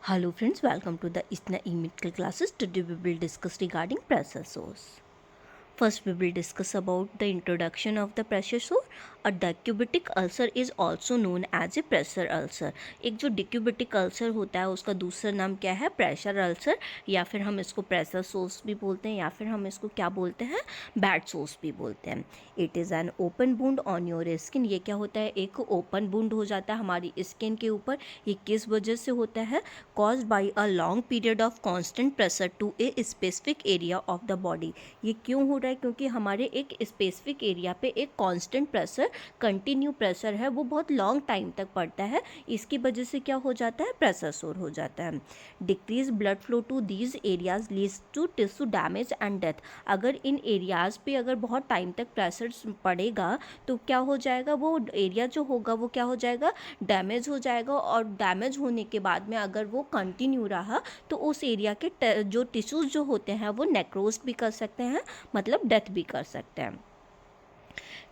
Hello friends, welcome to the ISNA e-medical classes. Today we will discuss regarding pressure sores. First we will discuss about the introduction of the pressure sore. A decubitic ulcer is also known as a pressure ulcer. एक जो decubitic ulcer होता है उसका दूसरा नाम क्या है? Pressure ulcer, या फिर हम इसको प्रेशर सोर्स भी बोलते हैं, या फिर हम इसको क्या बोलते हैं? बैड सोर्स भी बोलते हैं. It is an open wound on your skin. ये क्या होता है? एक ओपन वुंड हो जाता है हमारी स्किन के ऊपर. ये किस वजह से होता है? Caused by a long period of constant pressure to a specific area of the body. ये क्यों हो रहा है? क्योंकि हमारे एक स्पेसिफिक एरिया पे एक कांस्टेंट प्रेशर, कंटिन्यू प्रेशर है, वो बहुत लॉन्ग टाइम तक पड़ता है. इसकी वजह से क्या हो जाता है? प्रेशर सोर हो जाता है. Decrease blood flow to these areas leads to tissue damage and death. अगर इन एरियाज पे अगर बहुत टाइम तक प्रेशर पड़ेगा तो क्या हो जाएगा? वो एरिया जो होगा वो क्या हो जाएगा? डैमेज हो जाएगा. और डैमेज होने के बाद में अगर वो कंटिन्यू रहा तो उस एरिया के जो टिश्यूज़ जो होते हैं वो नेक्रोज भी कर सकते हैं, मतलब डेथ भी कर सकते हैं.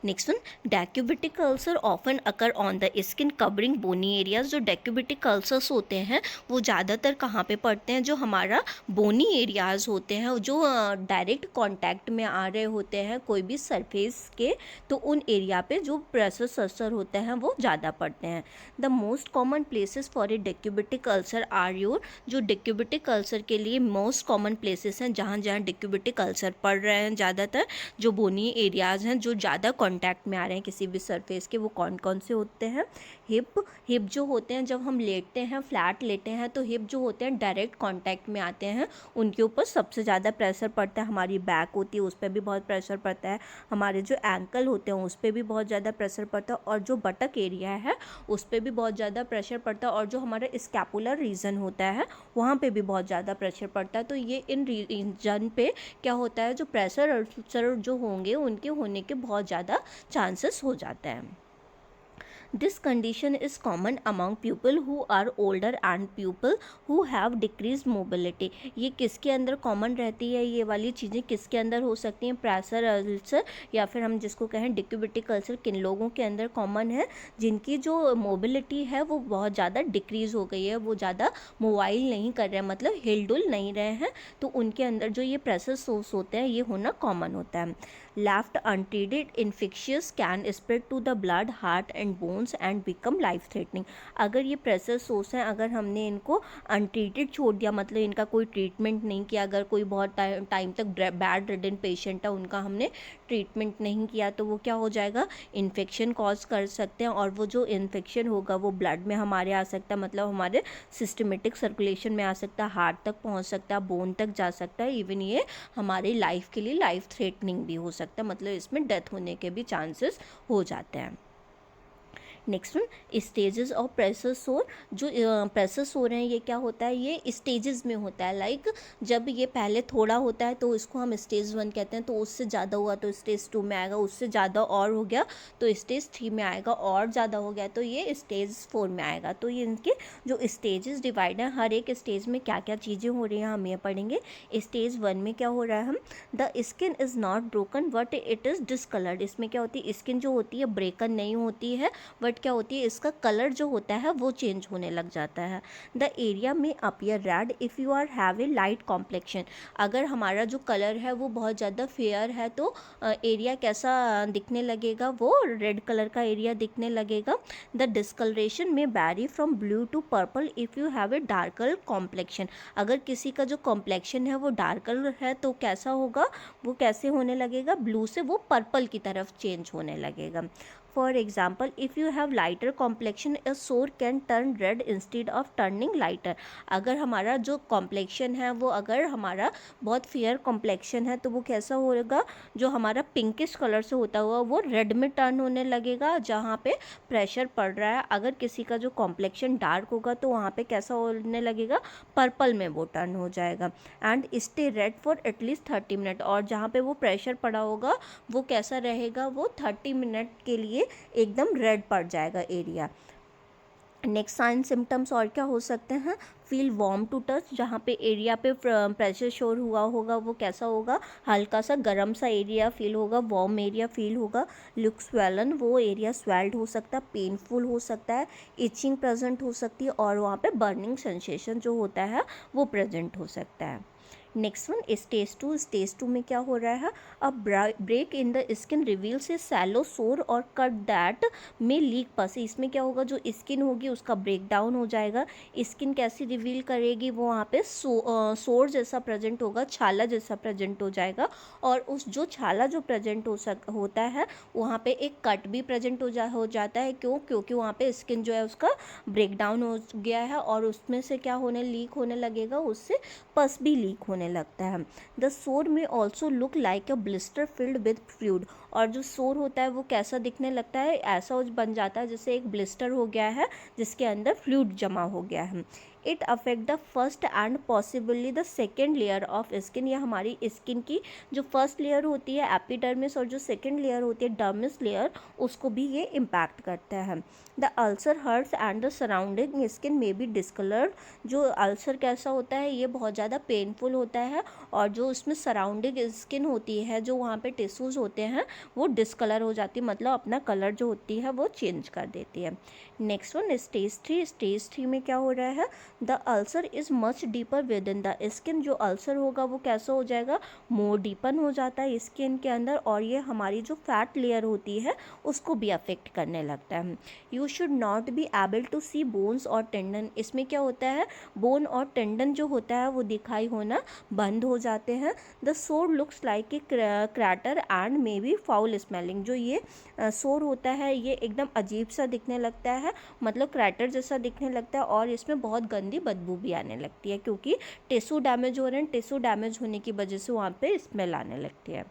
Next one, decubitus ulcer often occur on the skin covering bony areas. जो डेक्यूबिटिक अल्सर्स होते हैं वो ज़्यादातर कहाँ पे पड़ते हैं? जो हमारा बोनी एरियाज होते हैं, जो डायरेक्ट कांटेक्ट में आ रहे होते हैं कोई भी सरफेस के, तो उन एरिया पे जो प्रेशर सल्सर होते हैं वो ज़्यादा पड़ते हैं. The most common places for a decubitus ulcer are your. जो डेक्यूबिटिक अल्सर के लिए मोस्ट कॉमन प्लेसेस हैं जहाँ जहाँ डेक्यूबिटिक अल्सर पड़ रहे हैं ज़्यादातर, जो बोनी एरियाज हैं जो ज़्यादा कांटेक्ट में आ रहे हैं किसी भी सरफेस के, वो कौन कौन से होते हैं? हिप जो होते हैं, जब हम लेटते हैं, फ्लैट लेटे हैं, तो हिप जो होते हैं डायरेक्ट कांटेक्ट में आते हैं, उनके ऊपर सबसे ज़्यादा प्रेशर पड़ता है. हमारी बैक होती है उस पर भी बहुत प्रेशर पड़ता है. हमारे जो एंकल होते हैं उस पर भी बहुत ज़्यादा प्रेशर पड़ता है. और जो बटक एरिया है उस पर भी बहुत ज़्यादा प्रेशर पड़ता है. और जो हमारा स्कैपुलर रीजन होता है वहाँ पर भी बहुत ज़्यादा प्रेशर पड़ता है. तो ये इन रीजन पे क्या होता है? जो प्रेशर अल्सर जो होंगे उनके होने के बहुत ज़्यादा चांसेस हो जाते हैं. This condition is common among people who are older and people who have decreased mobility. ये किसके अंदर कॉमन रहती है? ये वाली चीज़ें किसके अंदर हो सकती हैं? प्रेशर अल्सर, या फिर हम जिसको कहें डेक्यूबिटिक अल्सर, किन लोगों के अंदर कॉमन है? जिनकी जो मोबिलिटी है वो बहुत ज़्यादा डिक्रीज़ हो गई है, वो ज़्यादा मोबाइल नहीं कर रहे हैं, मतलब हिलडुल नहीं रहे हैं, तो उनके अंदर जो ये प्रेशर सोर्स होते हैं ये होना कॉमन होता है. Left untreated infectious can spread to the blood, heart and bones and become life threatening. अगर ये प्रेशर सोर्स हैं, अगर हमने इनको अनट्रीटेड छोड़ दिया, मतलब इनका कोई ट्रीटमेंट नहीं किया, अगर कोई बहुत टाइम तक बैड रिडन पेशेंट है उनका हमने ट्रीटमेंट नहीं किया, तो वो क्या हो जाएगा? इन्फेक्शन कॉज कर सकते हैं. और वो जो इन्फेक्शन होगा वो ब्लड में हमारे आ सकता है, मतलब हमारे सिस्टमेटिक सर्कुलेशन में आ सकता है, हार्ट तक पहुंच सकता है, बोन तक जा सकता है. इवन ये हमारी लाइफ के लिए लाइफ थ्रेटनिंग भी हो सकता है, मतलब इसमें डेथ होने के भी चांसेस हो जाते हैं. Next one, stages of pressure सोर. जो प्रेशर सोर हैं ये क्या होता है? ये स्टेजेस में होता है. लाइक जब ये पहले थोड़ा होता है तो इसको हम स्टेज 1 कहते हैं, तो उससे ज़्यादा हुआ तो स्टेज 2 में आएगा, उससे ज़्यादा और हो गया तो स्टेज 3 में आएगा, और ज़्यादा हो गया तो ये स्टेज 4 में आएगा. तो ये इनके जो स्टेजेस डिवाइड हैं, हर एक स्टेज में क्या क्या चीज़ें हो रही हैं हम ये पढ़ेंगे. स्टेज 1 में क्या हो रहा है? हम the skin is not broken but it is discoloured. इसमें क्या होती है? स्किन जो होती है ब्रेकन नहीं होती है, बट क्या होती है? इसका कलर जो होता है वो चेंज होने लग जाता है. द एरिया में appear red if you are have a light complexion. अगर हमारा जो कलर है वो बहुत ज़्यादा फेयर है तो एरिया कैसा दिखने लगेगा? वो रेड कलर का एरिया दिखने लगेगा. The discolouration may vary from blue to purple if you have a darker complexion. अगर किसी का जो कॉम्प्लेक्शन है वो डार्कर है तो कैसा होगा? वो कैसे होने लगेगा? ब्लू से वो पर्पल की तरफ चेंज होने लगेगा. For example, if you have lighter complexion a sore can turn red instead of turning lighter. अगर हमारा जो कॉम्प्लेक्शन है वो, अगर हमारा बहुत फेयर कॉम्प्लेक्शन है तो वो कैसा होगा? जो हमारा पिंकिश कलर से होता हुआ वो रेड में टर्न होने लगेगा जहाँ पे प्रेशर पड़ रहा है. अगर किसी का जो कॉम्प्लेक्शन डार्क होगा तो वहाँ पे कैसा होने लगेगा? पर्पल में वो टर्न हो जाएगा. And stay red for at least 30 minute. और जहाँ पे वो प्रेशर पड़ा होगा वो कैसा रहेगा? वो 30 मिनट के लिए एकदम रेड पड़ जाएगा एरिया. नेक्स्ट साइन सिम्टम्स और क्या हो सकते हैं, फील वार्म टू टच, जहाँ पे एरिया पे प्रेशर शोर हुआ होगा वो कैसा होगा, हल्का सा गर्म सा एरिया फील होगा, वार्म एरिया फील होगा, लुक स्वेलन, वो एरिया स्वेल्ड हो सकता है, पेनफुल हो सकता है, इचिंग प्रेजेंट हो सकती है, और वहाँ पे बर्निंग सेंसेशन जो होता है वो प्रेजेंट हो सकता है। नेक्स्ट वन स्टेज टू में क्या हो रहा है, a break in the skin reveals a shallow sore और कट दैट में लीक पस, इसमें क्या होगा, जो स्किन होगी उसका ब्रेक डाउन हो जाएगा, स्किन कैसी रिवील करेगी, वो वहाँ पे सोर जैसा प्रेजेंट होगा, छाला जैसा प्रेजेंट हो जाएगा, और उस जो छाला जो प्रेजेंट होता है वहाँ पे एक कट भी प्रेजेंट हो जाता है, क्योंकि वहाँ पे स्किन जो है उसका ब्रेक डाउन हो गया है, और उसमें से क्या होने लीक होने लगेगा, उससे पस भी लीक होने लगता है। द सोर में also look like a blister filled with fluid, और जो सोर होता है वो कैसा दिखने लगता है, ऐसा बन जाता है जैसे एक ब्लिस्टर हो गया है जिसके अंदर फ्लूइड जमा हो गया है। It affect the first and possibly the second layer of skin, या हमारी स्किन की जो फर्स्ट लेयर होती है एपिडर्मिस, और जो सेकेंड लेयर होती है डर्मिस लेयर, उसको भी ये इम्पैक्ट करता है। The ulcer hurts and the surrounding skin में बी डिस्कलर्ड, जो अल्सर कैसा होता है, ये बहुत ज़्यादा पेनफुल होता है, और जो उसमें सराउंडिंग स्किन होती है, जो वहाँ पे टिश्यूज़ होते हैं वो डिस्कलर हो जाती है, मतलब अपना कलर जो होती है वो चेंज कर देती है। नेक्स्ट वन स्टेज थ्री में क्या हो रहा है, the ulcer is much deeper with in the skin, जो अल्सर होगा वो कैसा हो जाएगा, मोर डीपन हो जाता है स्किन के अंदर, और ये हमारी जो फैट लेयर होती है उसको भी अफेक्ट करने लगता है। You should not be able to see bones और टेंडन, इसमें क्या होता है, बोन और टेंडन जो होता है वो दिखाई होना बंद हो जाते हैं। The sore looks like a crater and may be foul smelling, जो ये सोर होता है ये एकदम अजीब सा दिखने लगता है, मतलब क्रैटर जैसा दिखने लगता है, और इसमें बहुत गंदी बदबू भी आने लगती है, क्योंकि टिश्यू डैमेज हो रहे हैं, टिश्यू डैमेज होने की वजह से वहाँ पे स्मेल आने लगती है।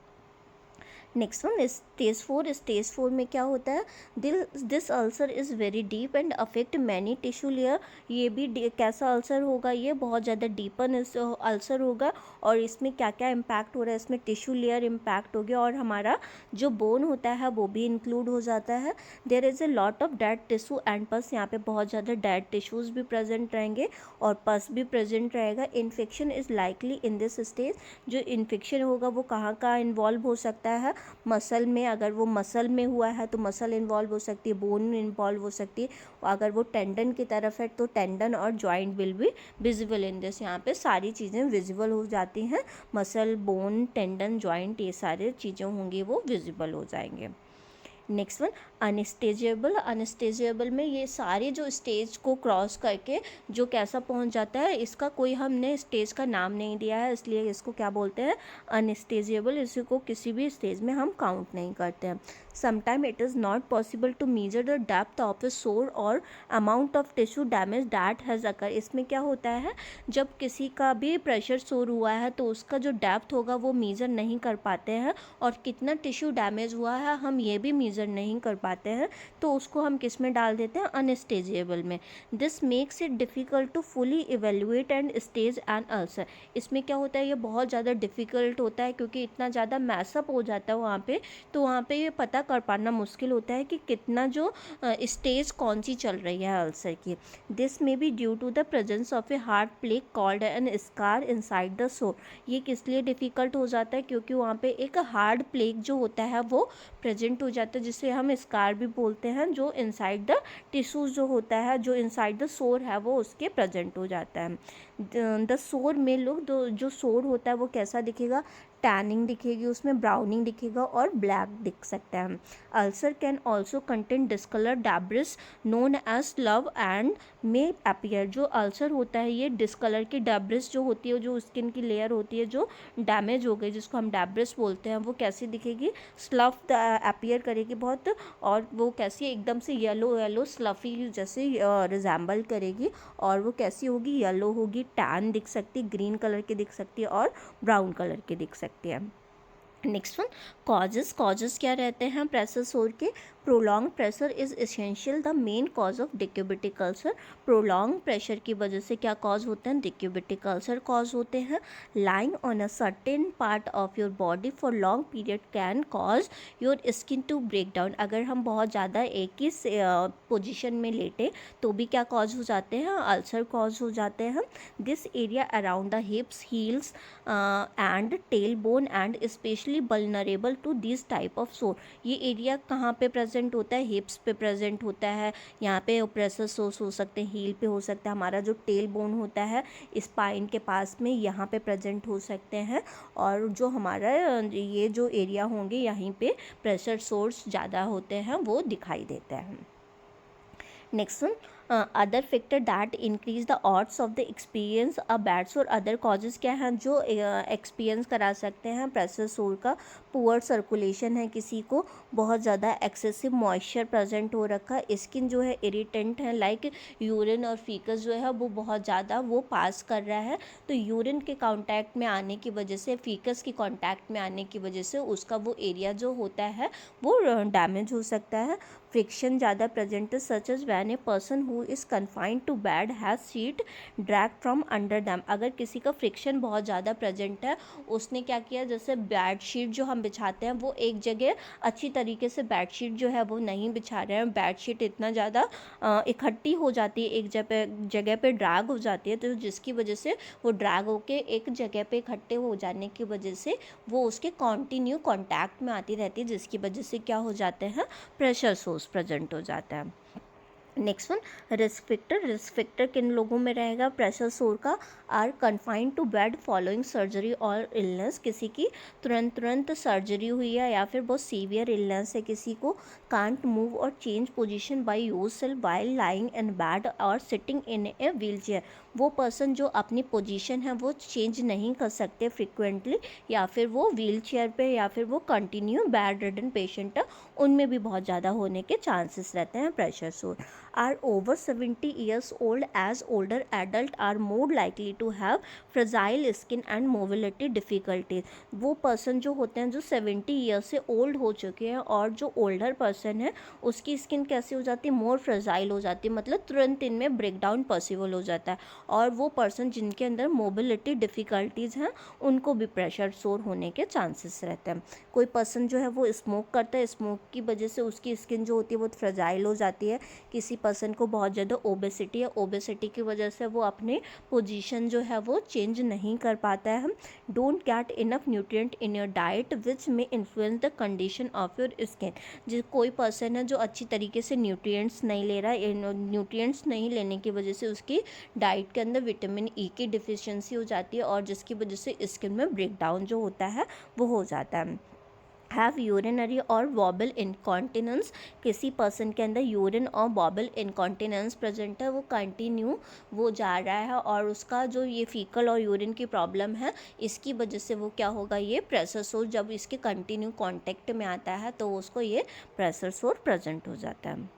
नेक्स्ट वन स्टेज फोर में क्या होता है, this ulcer is very deep and affect many tissue layer, ये भी कैसा अल्सर होगा, ये बहुत ज़्यादा डीपन अल्सर होगा, और इसमें क्या क्या इम्पैक्ट हो रहा है, इसमें टिश्यू लेयर इम्पैक्ट हो गया, और हमारा जो बोन होता है वो भी इंक्लूड हो जाता है। There is a lot of dead tissue and pus, यहाँ पे बहुत ज़्यादा डेड टिश्यूज़ भी प्रेजेंट रहेंगे और पस भी प्रेजेंट रहेगा। Infection is likely in this stage, जो इन्फेक्शन होगा वो कहाँ कहाँ इन्वॉल्व हो सकता है, मसल में, अगर वो मसल में हुआ है तो मसल इन्वॉल्व हो सकती है, बोन इन्वॉल्व हो सकती है, अगर वो टेंडन की तरफ है तो टेंडन और जॉइंट विल भी विजिबल इन दिस, यहाँ पे सारी चीज़ें विजिबल हो जाती हैं, मसल, बोन, टेंडन, जॉइंट, ये सारी चीज़ें होंगी वो विजिबल हो जाएंगे। नेक्स्ट वन अनस्टेजेबल में ये सारे जो स्टेज को क्रॉस करके जो कैसा पहुंच जाता है, इसका कोई हमने स्टेज का नाम नहीं दिया है, इसलिए इसको क्या बोलते हैं, अनस्टेजेबल, इसी को किसी भी स्टेज में हम काउंट नहीं करते हैं। Sometime it is not possible to measure the depth of a sore or amount of tissue damage that has occur, इसमें क्या होता है, जब किसी का भी प्रेशर सोर हुआ है तो उसका जो डेप्थ होगा वो मेजर नहीं कर पाते हैं, और कितना टिश्यू डैमेज हुआ है हम ये भी मेजर नहीं कर पाते हैं, तो उसको हम किस में डाल देते हैं, अनस्टेजेबल में। This makes it difficult to fully evaluate and stage an ulcer, इसमें क्या होता है, ये बहुत ज़्यादा डिफ़िकल्ट होता है, क्योंकि इतना ज़्यादा मैसअप हो जाता है वहाँ पे, तो वहाँ पे ये पता कर पाना मुश्किल होता है कि कितना जो स्टेज कौन सी चल रही है अल्सर की। This may be due to the presence of a hard plaque called an scar inside the sore, ये किस लिए डिफ़िकल्ट हो जाता है, क्योंकि वहाँ पे एक हार्ड प्लेग जो होता है वो प्रेजेंट हो जाता है, जिसे हम स्कार भी बोलते हैं, जो इनसाइड द टिश्यूज़ जो होता है, जो इनसाइड द सोर है वो उसके प्रेजेंट हो जाता है। द सोर में लुक, जो सोर होता है वो कैसा दिखेगा, टैनिंग दिखेगी, उसमें ब्राउनिंग दिखेगा और ब्लैक दिख सकता है। Ulcer can also contain discolour debris known as love and may appear, जो अल्सर होता है ये डिस्कलर की डैब्रिस जो होती है, जो स्किन की लेयर होती है जो डैमेज हो गई, जिसको हम डैब्रिस बोलते हैं, वो कैसी दिखेगी, स्लफ अपीयर करेगी बहुत, और वो कैसी एकदम से येलो येलो स्लफी जैसे रिजेंबल करेगी, और वो कैसी होगी, येलो होगी, टैन दिख सकती है, ग्रीन कलर की दिख सकती है और ब्राउन कलर की दिख सकती है। नेक्स्ट वन, कॉजेज़ क्या रहते हैं प्रेशर सोर के? Prolong pressure is essential the main cause of decubitus ulcer. Prolong pressure की वजह से क्या कॉज होते हैं? डिक्यूबिटिक अल्सर कॉज होते हैं। Lying on a certain part of your body for long period can cause your skin to break down. अगर हम बहुत ज़्यादा एक ही पोजिशन में लेटे तो भी क्या कॉज हो जाते हैं? अल्सर कॉज हो जाते हैं। This area around the hips, heels and tail bone and especially vulnerable to this type of sore. ये एरिया कहाँ पे प्रेजेंट होता है? हिप्स पे प्रेजेंट होता है। यहाँ पे प्रेशर सोर्स हो सकते हैं, हील पे हो सकता है, हमारा जो टेल बोन होता है स्पाइन के पास में यहाँ पे प्रेजेंट हो सकते हैं। और जो हमारा ये जो एरिया होंगे यहीं पे प्रेशर सोर्स ज़्यादा होते हैं वो दिखाई देते हैं। Next one, other factor that increase the odds of the experience a bad सोर। अदर कॉजेज़ क्या हैं जो एक्सपीरियंस करा सकते हैं प्रेशर सोर का? पुअर सर्कुलेशन है, किसी को बहुत ज़्यादा एक्सेसिव मॉइस्चर प्रेजेंट हो रखा है, स्किन जो है इरिटेंट है, लाइक यूरिन और फीकस जो है वो बहुत ज़्यादा वो पास कर रहा है, तो यूरिन के कांटेक्ट में आने की वजह से, फीकस के कांटेक्ट में आने की वजह से उसका वो एरिया जो होता है वो डैमेज हो सकता है। फ्रिक्शन ज़्यादा प्रेजेंट है, such as when a person who is confined to bed has sheet drag from under them. अगर किसी का फ्रिक्शन बहुत ज़्यादा प्रेजेंट है, उसने क्या किया, जैसे बेड शीट जो हम बिछाते हैं वो एक जगह अच्छी तरीके से बेड शीट जो है वो नहीं बिछा रहे हैं, बेड शीट इतना ज़्यादा इकट्ठी हो जाती है, एक जगह पे ड्रैग हो जाती है, तो जिसकी वजह से वो ड्रैग होके एक जगह पे इकट्ठे हो जाने की वजह से वो उसके कॉन्टिन्यू कॉन्टैक्ट में आती रहती है, जिसकी वजह से क्या हो जाते हैं? प्रेशर सोर्स प्रेजेंट हो जाता है। Next one, risk factor. Risk factor किन लोगों में रहेगा प्रेशर सोर का? Are confined to bed following surgery और इलनेस। किसी की तुरंत सर्जरी हुई है या फिर बहुत सीवियर इलनेस है, किसी को can't move or change position by yourself while lying in bed or sitting in a wheelchair. वो पर्सन जो अपनी पोजीशन है वो चेंज नहीं कर सकते फ्रिक्वेंटली, या फिर वो व्हील चेयर पे, या फिर वो कंटिन्यू बेड रिडन पेशेंट है, उनमें भी बहुत ज़्यादा होने के चांसेस रहते हैं प्रेशर सोर। are over 70 years old as older adult are more likely to have fragile skin and mobility difficulties। वो पर्सन जो होते हैं जो 70 ईयर्स से ओल्ड हो चुके हैं और जो ओल्डर पर्सन है उसकी स्किन कैसी हो जाती है? मोर फ्रेजाइल हो जाती है, मतलब तुरंत इनमें ब्रेकडाउन पॉसिबल हो जाता है। और वो पर्सन जिनके अंदर मोबिलिटी डिफ़िकल्टीज़ हैं उनको भी प्रेशर सोर होने के चांसेस रहते हैं। कोई पर्सन जो है वो स्मोक करता है, स्मोक की वजह से उसकी स्किन जो होती है वो फ्रेजाइल हो जाती है। किसी पर्सन को बहुत ज़्यादा ओबेसिटी है, ओबेसिटी की वजह से वो अपने पोजीशन जो है वो चेंज नहीं कर पाता है। Don't get enough nutrient in your diet which may influence the condition of your skin. जिस कोई पर्सन है जो अच्छी तरीके से न्यूट्रिएंट्स नहीं ले रहा है, न्यूट्रिएंट्स नहीं लेने की वजह से उसकी डाइट के अंदर विटामिन ई की डिफिशियंसी हो जाती है और जिसकी वजह से स्किन में ब्रेकडाउन जो होता है वो हो जाता है। हैव यूरिनरी और वॉबल इनकॉन्टिनेंस। किसी पर्सन के अंदर यूरिन और वॉबल इनकॉन्टिनेंस प्रेजेंट है, वो कंटिन्यू वो जा रहा है और उसका जो ये फीकल और यूरिन की प्रॉब्लम है इसकी वजह से वो क्या होगा, ये प्रेशर सोर जब इसके कंटिन्यू कांटेक्ट में आता है तो उसको ये प्रेशर सोर प्रेजेंट हो जाता है।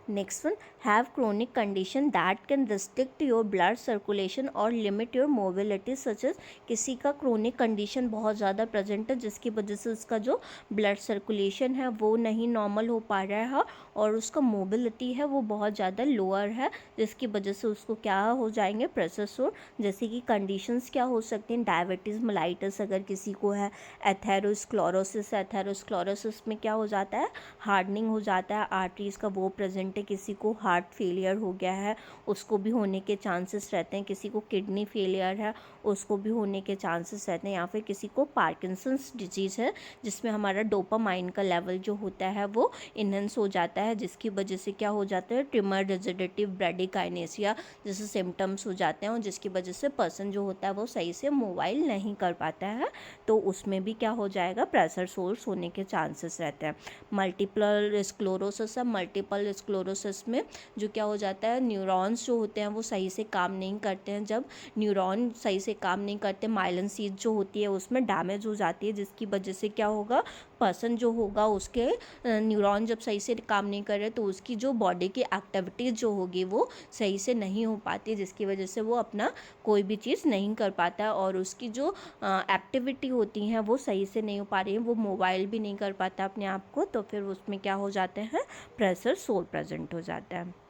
Next one, have chronic condition that can restrict your blood circulation or limit your mobility such as. किसी का क्रोनिक कंडीशन बहुत ज़्यादा प्रेजेंट है जिसकी वजह से उसका जो ब्लड सर्कुलेशन है वो नहीं नॉर्मल हो पा रहा है और उसका मोबिलिटी है वो बहुत ज़्यादा लोअर है, जिसकी वजह से उसको क्या हो जाएंगे, प्रेशर सोर। जैसे कि कंडीशंस क्या हो सकती हैं, डायबिटीज़ मेलाइटिस अगर किसी को है, एथेरोस्क्लेरोसिस। एथेरोस्क्लेरोसिस में क्या हो जाता है, हार्डनिंग हो जाता है आर्टरीज़ का, वो प्रेजेंट है। किसी को हार्ट फेलियर हो गया है उसको भी होने के चांसेस रहते हैं, किसी को किडनी फेलियर है उसको भी होने के चांसेस रहते हैं, या फिर किसी को पार्किंसंस डिजीज़ है जिसमें हमारा डोपामाइन का लेवल जो होता है वो इनहेंस हो जाता है, जिसकी वजह से क्या हो जाता है, ट्रिमर डिजेडेटिव ब्रेडिकाइनेसिया जैसे सिम्टम्स हो जाते हैं और जिसकी वजह से पर्सन जो होता है वो सही से मोबाइल नहीं कर पाता है, तो उसमें भी क्या हो जाएगा, प्रेशर सोर्स होने के चांसेस रहते हैं। मल्टीपल स्क्लेरोसिस है, मल्टीपल स्क्लेरोसिस में जो क्या हो जाता है, न्यूरॉन्स जो होते हैं वो सही से काम नहीं करते हैं। जब न्यूरॉन सही से काम नहीं करते, माइलिन शीथ जो होती है उसमें डैमेज हो जाती है, जिसकी वजह से क्या होगा, पर्सन जो होगा उसके न्यूरॉन जब सही से काम नहीं कर रहे तो उसकी जो बॉडी की एक्टिविटीज़ जो होगी वो सही से नहीं हो पाती, जिसकी वजह से वो अपना कोई भी चीज़ नहीं कर पाता और उसकी जो एक्टिविटी होती हैं वो सही से नहीं हो पा रही है, वो मोबाइल भी नहीं कर पाता अपने आप को, तो फिर उसमें क्या हो जाते हैं, प्रेशर सोर प्रेजेंट हो जाता है।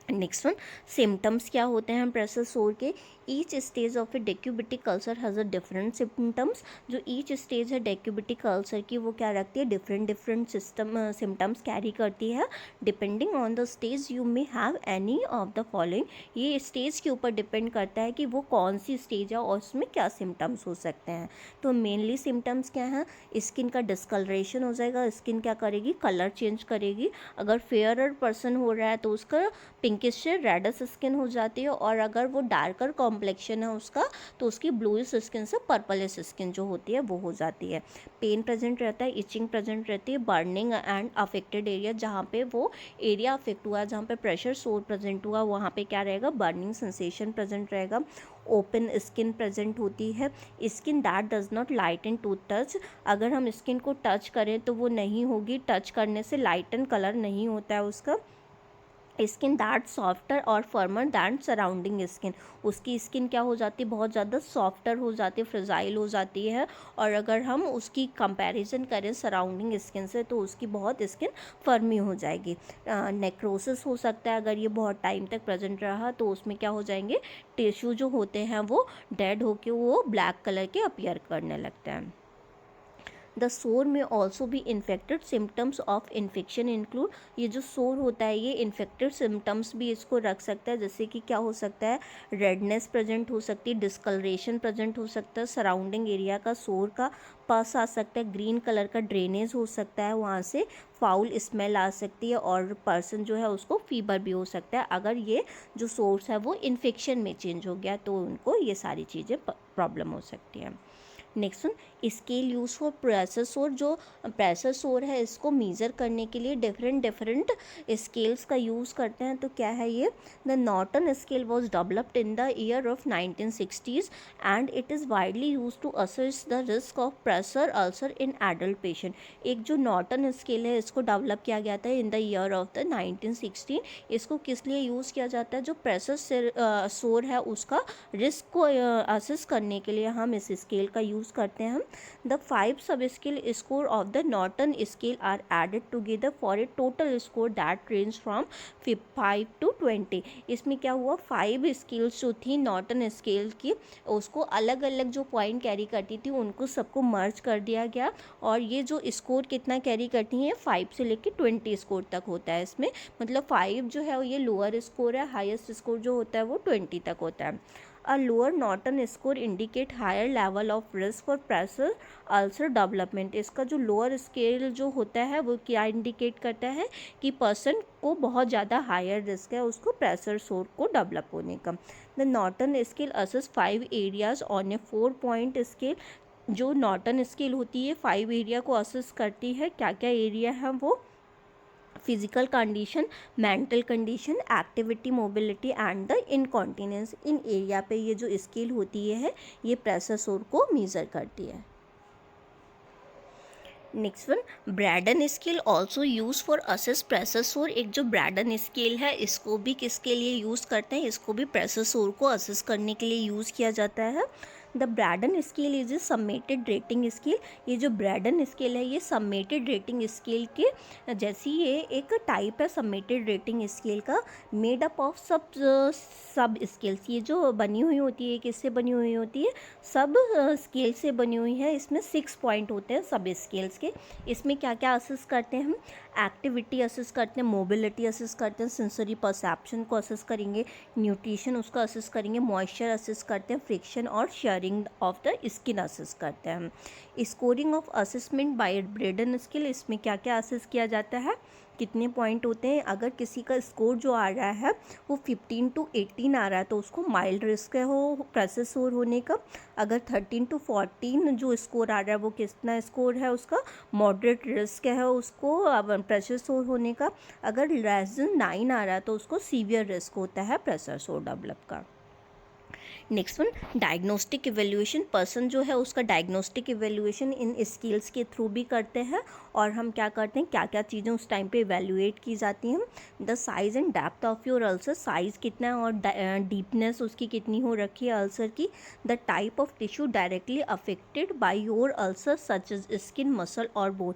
नेक्स्ट वन, सिम्टम्स क्या होते हैं प्रेशर सोर के। Each stage of a decubitus ulcer has a different symptoms. जो ईच स्टेज है डेक्यूबिटिक अल्सर की वो क्या रखती है, डिफरेंट सिम्टम्स कैरी करती है। Depending on the stage you may have any of the following. ये स्टेज के ऊपर डिपेंड करता है कि वो कौन सी स्टेज है और उसमें क्या सिम्टम्स हो सकते हैं। तो मेनली सिम्टम्स क्या हैं, स्किन का डिस्कलरेशन हो जाएगा, स्किन क्या करेगी, कलर चेंज करेगी। अगर फेयरर पर्सन हो रहा है तो उसका पिंकिश से रेडिश स्किन हो जाती है, और अगर वो डार्कर कॉम्प्लेक्शन है उसका तो उसकी ब्लूइश स्किन से पर्पलिश स्किन जो होती है वो हो जाती है। पेन प्रेजेंट रहता है, इचिंग प्रेजेंट रहती है, बर्निंग एंड अफेक्टेड एरिया, जहाँ पे वो एरिया अफेक्ट हुआ, जहाँ पे प्रेशर सोर प्रेजेंट हुआ वहाँ पे क्या रहेगा, बर्निंग सेंसेशन प्रेजेंट रहेगा। ओपन स्किन प्रेजेंट होती है, skin that does not lighten to touch. अगर हम स्किन को टच करें तो वो नहीं होगी, टच करने से लाइटन कलर नहीं होता है उसका। स्किन दैट सॉफ्टर और फर्मर दैन सराउंडिंग स्किन, उसकी स्किन क्या हो जाती है, बहुत ज़्यादा सॉफ्टर हो जाती है, फ्रेजाइल हो जाती है, और अगर हम उसकी कंपैरिजन करें सराउंडिंग स्किन से तो उसकी बहुत स्किन फर्मी हो जाएगी। नेक्रोसिस हो सकता है, अगर ये बहुत टाइम तक प्रेजेंट रहा तो उसमें क्या हो जाएंगे, टिश्यू जो होते हैं वो डेड होके वो ब्लैक कलर के अपीयर करने लगते हैं। द सोर में ऑल्सो भी infected symptoms of infection include. ये जो सोर होता है ये इन्फेक्टेड सिम्टम्स भी इसको रख सकता है, जैसे कि क्या हो सकता है, रेडनेस प्रेजेंट हो सकती है, डिस्कलरेशन प्रेजेंट हो सकता है, सराउंडिंग एरिया का सोर का पस आ सकता है, ग्रीन कलर का ड्रेनेज हो सकता है, वहाँ से फाउल स्मेल आ सकती है, और पर्सन जो है उसको फीवर भी हो सकता है। अगर ये जो सोर्स है वो इन्फेक्शन में चेंज हो गया तो उनको ये सारी चीज़ें प्रॉब्लम हो सकती हैं। Next one, scale use for pressure सोर। जो प्रेशर सोर है इसको मेज़र करने के लिए डिफरेंट स्केल्स का यूज़ करते हैं। तो क्या है ये, the Norton scale was developed in the year of 1960s and it is widely use to assess the risk of pressure ulcer in adult patient. एक जो नॉर्टन स्केल है इसको डेवलप किया गया था इन द ईयर ऑफ द 1916। इसको किस लिए यूज़ किया जाता है, जो प्रेशर सोर है उसका रिस्क को असेस करने के लिए हम इस स्केल का यूज़ करते हैं। The 5 sub scale score of the Norton scale are added together for a total score that range from 5 to 20। इसमें क्या हुआ, 5 स्केल्स जो थी नॉर्टन स्केल की उसको अलग अलग जो पॉइंट कैरी करती थी उनको सबको मर्ज कर दिया गया, और ये जो स्कोर कितना कैरी करती हैं, 5 से लेकर 20 स्कोर तक होता है इसमें। मतलब 5 जो है ये लोअर स्कोर है, हाईएस्ट स्कोर जो होता है वो 20 तक होता है। A lower Norton score indicate higher level of risk for pressure ulcer development। इसका जो लोअर स्केल जो होता है वो क्या इंडिकेट करता है कि पर्सन को बहुत ज़्यादा हायर रिस्क है उसको प्रेशर सोर को डेवलप होने का। The Norton scale assess 5 areas on A 4-point scale. जो नॉर्टन स्केल होती है 5 एरिया को असेस करती है, क्या क्या एरिया है वो, physical condition, mental condition, activity, mobility and the incontinence. In area पे ये जो स्केल होती है ये प्रेशर सोर को मेज़र करती है। Next one, Braden scale also use for assess pressure sore. एक जो ब्रैडन स्केल है इसको भी किसके लिए यूज़ करते हैं, इसको भी प्रेशर सोर को असेस करने के लिए यूज़ किया जाता है। The Braden scale is a summated rating scale. ये जो ब्रैडन स्केल है ये सबमेटेड रेटिंग स्केल के जैसी ये एक टाइप है सबमेटेड रेटिंग स्केल का, मेड अप ऑफ सब स्केल्स। ये जो बनी हुई होती है किससे बनी हुई होती है, सब स्केल से बनी हुई है। इसमें 6 पॉइंट होते हैं सब स्केल्स के। इसमें क्या क्या असेस करते हैं हम, एक्टिविटी असेस करते हैं, मोबिलिटी असेस करते हैं, सेंसरी परसेप्शन को असेस करेंगे, न्यूट्रिशन उसका असेस करेंगे, मॉइस्चर असेस करते हैं, फ्रिक्शन और shearing of the skin assess करते हैं हम। Scoring of assessment by Braden scale, इसमें क्या क्या असेस किया जाता है, कितने पॉइंट होते हैं। अगर किसी का स्कोर जो आ रहा है वो 15 to 18 आ रहा है तो उसको माइल्ड रिस्क है हो प्रेशर सोर होने का। अगर 13 to 14 जो स्कोर आ रहा है वो कितना स्कोर है उसका, मॉडरेट रिस्क है उसको प्रेशर सोर होने का। अगर लेस देन 9 आ रहा है तो उसको सीवियर रिस्क होता है प्रेशर सोर डेवलप का। Next one, diagnostic evaluation. Person जो है उसका डायग्नोस्टिक इवेल्युएशन इन स्किल्स के थ्रू भी करते हैं। और हम क्या करते हैं, क्या क्या चीज़ें उस टाइम पे इवेल्युएट की जाती हैं। The size and depth of your ulcer, size कितना है और डीपनेस उसकी कितनी हो रखी है अल्सर की। The type of tissue directly affected by your ulcer such as skin, muscle और बोन।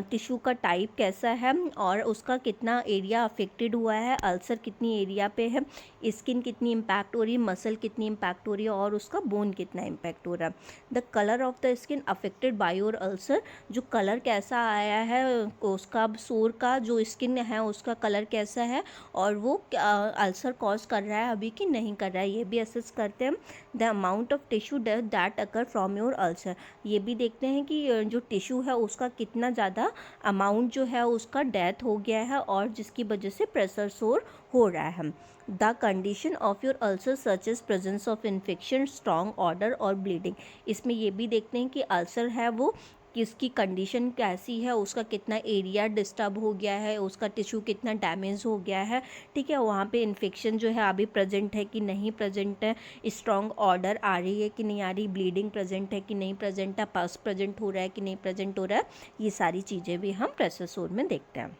टिश्यू का टाइप कैसा है और उसका कितना एरिया अफेक्टेड हुआ है, अल्सर कितनी एरिया पे है, स्किन कितनी इम्पैक्ट हो रही है, मसल कितनी इम्पैक्ट हो रही है और उसका बोन कितना इम्पैक्ट हो रहा है। The colour of the skin affected by your ulcer, जो कलर कैसा आया है उसका, सोर का जो स्किन है उसका कलर कैसा है और वो अल्सर कॉज कर रहा है अभी कि नहीं कर रहा है, ये भी असेस करते हैं। The amount of tissue death that occur from your ulcer, ये भी देखते हैं कि जो टिश्यू है उसका कितना ज़्यादा अमाउंट जो है उसका डेथ हो गया है और जिसकी वजह से प्रेशर सोर हो रहा है। The condition of your ulcer such as presence of infection, strong odour और ब्लीडिंग, इसमें ये भी देखते हैं कि अल्सर है वो किसकी कंडीशन कैसी है, उसका कितना एरिया डिस्टर्ब हो गया है, उसका टिश्यू कितना डैमेज हो गया है, ठीक है, वहाँ पे इन्फेक्शन जो है अभी प्रेजेंट है कि नहीं प्रेजेंट है, स्ट्रॉन्ग ऑर्डर आ रही है कि नहीं आ रही, ब्लीडिंग प्रेजेंट है कि नहीं प्रेजेंट है, पस प्रेजेंट हो रहा है कि नहीं प्रेजेंट हो रहा है, ये सारी चीज़ें भी हम प्रेशर सोर में देखते हैं।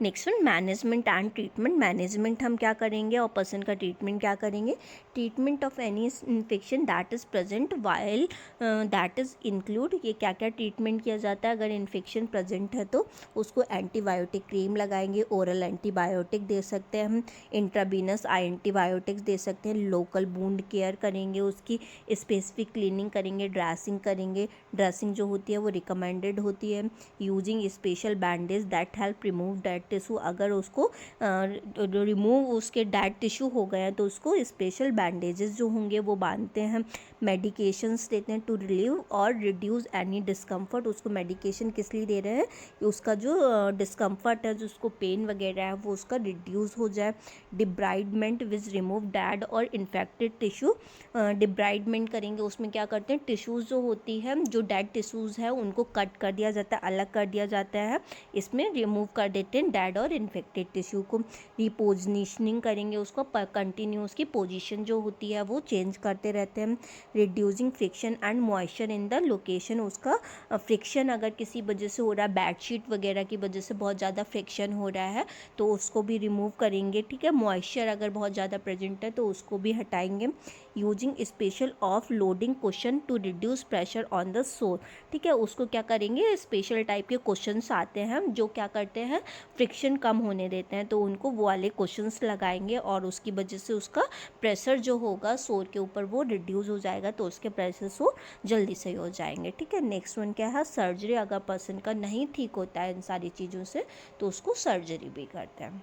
Next one, management and treatment. Management हम क्या करेंगे और पर्सन का ट्रीटमेंट क्या करेंगे। Treatment of any infection that is present while that is include, ये क्या क्या ट्रीटमेंट किया जाता है अगर इन्फेक्शन प्रेजेंट है तो उसको एंटीबायोटिक क्रीम लगाएंगे, ओरल एंटीबायोटिक दे सकते हैं हम, इंट्रावीनस एंटीबायोटिक्स दे सकते हैं, लोकल वुंड केयर करेंगे, उसकी स्पेसिफिक क्लीनिंग करेंगे, ड्रेसिंग करेंगे, ड्रेसिंग जो होती है वो रिकमेंडेड होती है, using special bandage that help remove dead tissue, अगर उसको रिमूव उसके डेड टिश्यू हो गए हैं तो उसको स्पेशल बैंडेजेस जो होंगे वो बांधते हैं, मेडिकेशंस देते हैं टू रिलीव और रिड्यूस एनी डिस्कम्फर्ट, उसको मेडिकेशन किस लिए दे रहे हैं कि उसका जो डिस्कम्फर्ट है, जो उसको पेन वगैरह है वो उसका रिड्यूस हो जाए। डिब्राइडमेंट विज रिमूव डेड और इन्फेक्टेड टिश्यू, डिब्राइडमेंट करेंगे, उसमें क्या करते हैं टिश्यूज़ जो होती है, जो डेड टिश्यूज़ है उनको कट कर दिया जाता है, अलग कर दिया जाता है, इसमें रिमूव कर देते हैं डेड और इन्फेक्टेड टिश्यू को। रिपोजिशनिंग करेंगे, उसको कंटिन्यू उसकी पोजीशन जो होती है वो चेंज करते रहते हैं। Reducing friction and moisture in the location, उसका फ्रिक्शन अगर किसी वजह से हो रहा है, बेडशीट वगैरह की वजह से बहुत ज़्यादा फ्रिक्शन हो रहा है तो उसको भी रिमूव करेंगे, ठीक है। मॉइस्चर अगर बहुत ज़्यादा प्रेजेंट है तो उसको भी हटाएंगे। Using special off loading cushion to reduce pressure on the sore, ठीक है, उसको क्या करेंगे, स्पेशल टाइप के क्वेश्चंस आते हैं जो क्या करते हैं फ्रिक्शन कम होने देते हैं, तो उनको वो वाले क्वेश्चंस लगाएंगे और उसकी वजह से उसका प्रेशर जो होगा सोर के ऊपर वो रिड्यूस हो जाएगा, तो उसके प्रेशर सोर जल्दी से हो जाएंगे, ठीक है। नेक्स्ट वन क्या है, सर्जरी। अगर पर्सन का नहीं ठीक होता है इन सारी चीज़ों से तो उसको सर्जरी भी करते हैं।